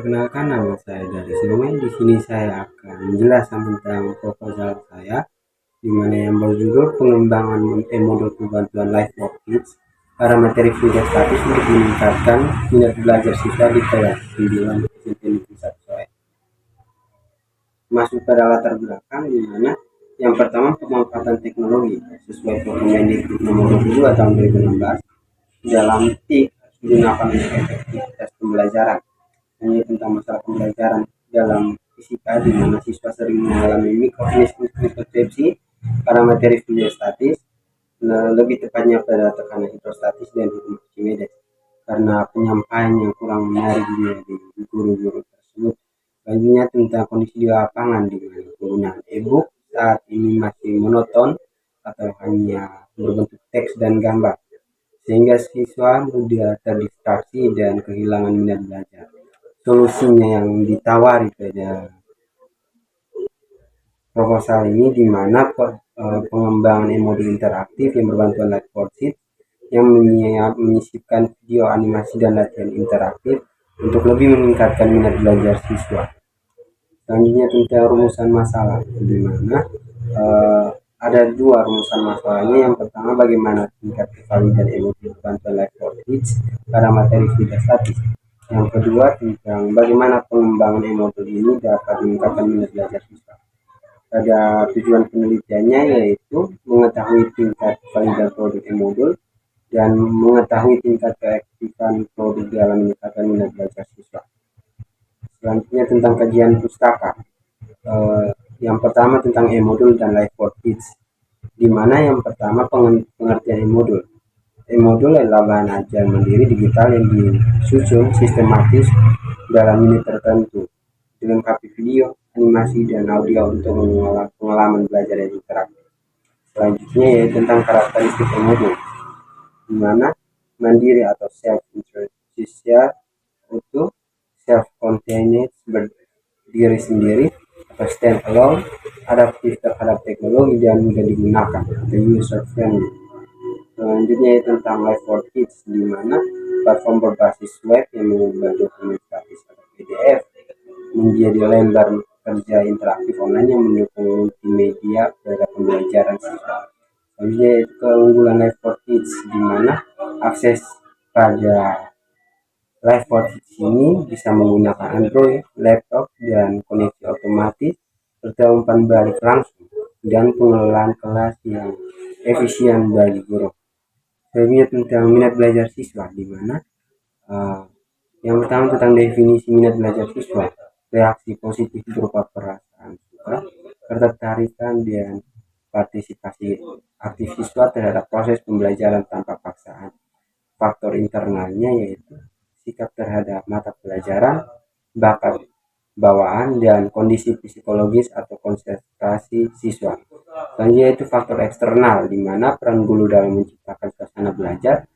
Perkenalkan, nama saya dari Siluman. Di sini saya akan menjelaskan tentang proposal saya, di mana yang berjudul pengembangan modul kebantuan life worksheets para materi video statis untuk meningkatkan minat belajar siswa di kelas 9 SMP Negeri 1 Soe. Masuk pada latar belakang, di mana yang pertama pemanfaatan teknologi sesuai Permendikbud nomor 22 tahun 2016 dalam TIK digunakan untuk efektivitas pembelajaran. Ini tentang masalah pembelajaran dalam fisika, di mana siswa sering mengalami miskonsepsi pada materi video statis, lebih tepatnya pada tekanan hidrostatis dan hukum Archimedes, karena penyampaian yang kurang menarik di guru-guru tersebut. Selanjutnya tentang kondisi di lapangan, di mana penggunaan e-book saat ini masih monoton atau hanya berbentuk teks dan gambar, sehingga siswa mudah terdistraksi dan kehilangan minat belajar. Solusinya yang ditawari pada proposal ini, di mana pengembangan modul interaktif yang berbantuan live worksheet yang menyisipkan video, animasi, dan latihan interaktif untuk lebih meningkatkan minat belajar siswa. Selanjutnya tentang rumusan masalah, di mana ada dua rumusan masalahnya. Yang pertama, bagaimana tingkat kevalidan modul bantuan live worksheets pada materi video statis. Yang kedua, tentang bagaimana pengembangan modul ini dapat meningkatkan minat belajar siswa. Pada tujuan penelitiannya yaitu mengetahui tingkat validan produk modul dan mengetahui tingkat keefektifan produk dalam meningkatkan minat belajar siswa. Selanjutnya tentang kajian pustaka. Yang pertama tentang e-modul dan live worksheets, di mana yang pertama pengertian e-modul. E-modul adalah bahan ajar mandiri digital yang disusun sistematis dalam unit tertentu, dilengkapi video, animasi, dan audio untuk pengalaman belajar yang interaktif. Selanjutnya yaitu tentang karakteristik e-modul, di mana mandiri atau self-introduction, untuk self-contained, berdiri sendiri atau stand alone, adaptif terhadap teknologi dan mudah digunakan atau user friendly. Selanjutnya tentang live worksheets, di mana platform berbasis web yang mengubah dokumen statis atau PDF menjadi lembar kerja interaktif online yang mendukung multimedia pada pembelajaran siswa. Selanjutnya keunggulan live worksheets, di mana akses pada live worksheets ini bisa menggunakan Android, laptop, dan koneksi otomatis serta umpan balik langsung dan pengelolaan kelas yang efisien bagi guru. Selanjutnya tentang minat belajar siswa, di mana yang pertama tentang definisi minat belajar siswa, reaksi positif berupa perasaan suka, ketertarikan, dan partisipasi aktif siswa terhadap proses pembelajaran tanpa paksaan. Faktor internalnya yaitu sikap terhadap mata pelajaran, bakat bawaan, dan kondisi psikologis atau konsentrasi siswa. Selanjutnya itu faktor eksternal, di mana peran guru dalam menciptakan suasana belajar,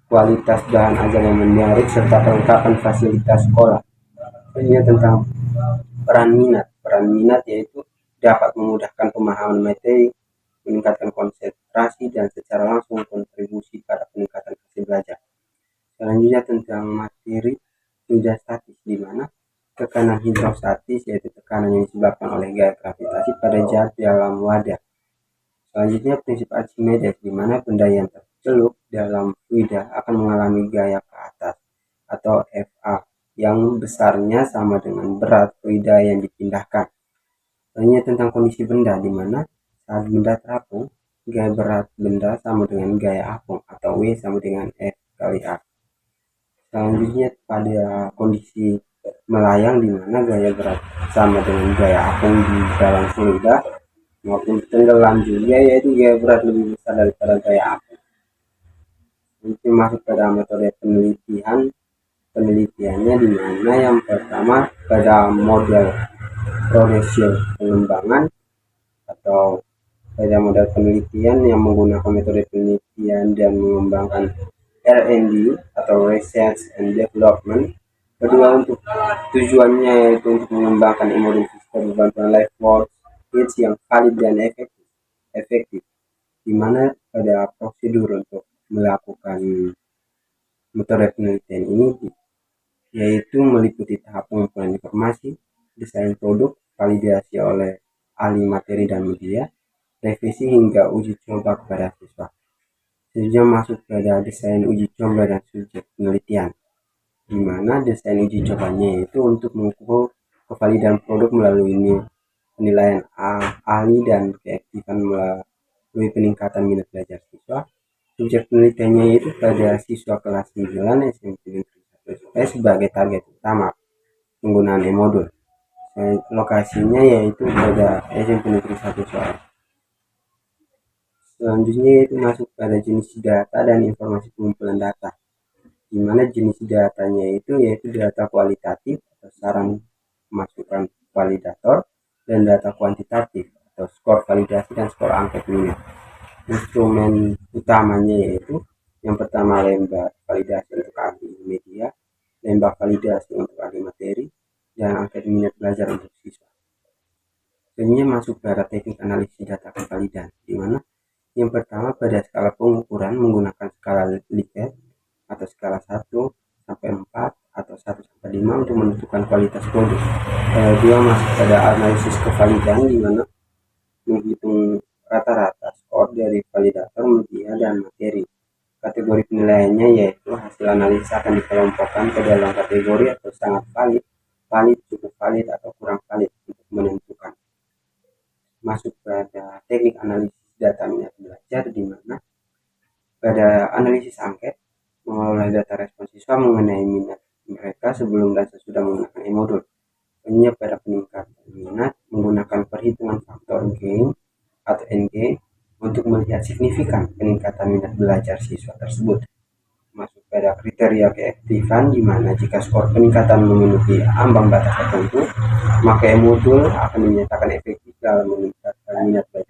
kualitas bahan ajar yang menarik, serta kelengkapan fasilitas sekolah. Selanjutnya tentang peran minat. Peran minat yaitu dapat memudahkan pemahaman materi, meningkatkan konsentrasi, dan secara langsung kontribusi pada peningkatan hasil belajar. Selanjutnya tentang materi sudah statis, di mana tekanan hidrostatis yaitu tekanan yang disebabkan oleh gaya gravitasi pada zat dalam wadah. Selanjutnya prinsip Archimedes, di mana benda yang tercelup dalam fluida akan mengalami gaya ke atas atau Fa yang besarnya sama dengan berat fluida yang dipindahkan. Selanjutnya tentang kondisi benda, di mana saat benda terapung, gaya berat benda sama dengan gaya apung atau W sama dengan F kali A. Selanjutnya pada kondisi melayang, di mana gaya berat sama dengan gaya apung di dalam fluida, maupun tenggelam juga yaitu gaya berat lebih besar daripada gaya apung. Itu masuk pada metode penelitiannya, di mana yang pertama pada model progresif pengembangan atau pada model penelitian yang menggunakan metode penelitian dan mengembangkan R&D atau Research and Development. Kedua, untuk tujuannya yaitu untuk mengembangkan modul sistem bantuan live worksheets yang valid dan efektif, di mana pada prosedur untuk melakukan metode penelitian ini yaitu meliputi tahap pengumpulan informasi, desain produk, validasi oleh ahli materi dan media, revisi hingga uji coba kepada siswa. Selanjutnya masuk pada desain uji coba dan subjek penelitian, di mana desain uji cobanya itu untuk mengukur kevalidan produk melalui penilaian ahli dan keaktifan melalui peningkatan minat belajar siswa. Subjek penelitiannya itu pada siswa kelas 9 SMP sebagai target utama penggunaan e-modul. Lokasinya yaitu pada SMP Negeri 1 Soal. Selanjutnya yaitu masuk pada jenis data dan informasi pengumpulan data, di mana jenis datanya itu yaitu data kualitatif atau saran masukan validator, dan data kuantitatif atau skor validasi dan skor angket minat. Instrumen utamanya yaitu yang pertama lembak validasi untuk ahli media, lembak validasi untuk ahli materi, dan angket minat belajar untuk siswa. Selanjutnya masuk pada teknik analisis data kevalidan, di mana yang pertama pada skala pengukuran menggunakan skala Likert atau skala 1 sampai 4 atau 1 sampai 5 untuk menentukan kualitas produk. Dua masuk pada analisis kevalidan, di mana menghitung rata-rata skor dari validator, media, dan materi. Kategori penilaiannya yaitu hasil analisis akan dikelompokkan ke dalam kategori atau sangat valid, valid, cukup valid, atau kurang valid untuk menentukan. Masuk pada teknik analisis data minat belajar, di mana pada analisis angket mengolah data respon siswa mengenai minat mereka sebelum dan sesudah menggunakan e-modul. Selanjutnya pada peningkatan minat menggunakan perhitungan faktor gain atau NG untuk melihat signifikan peningkatan minat belajar siswa tersebut. Masuk pada kriteria keaktifan, di mana jika skor peningkatan memenuhi ambang batas tertentu, maka e-modul akan dinyatakan efektif dalam meningkatkan minat belajar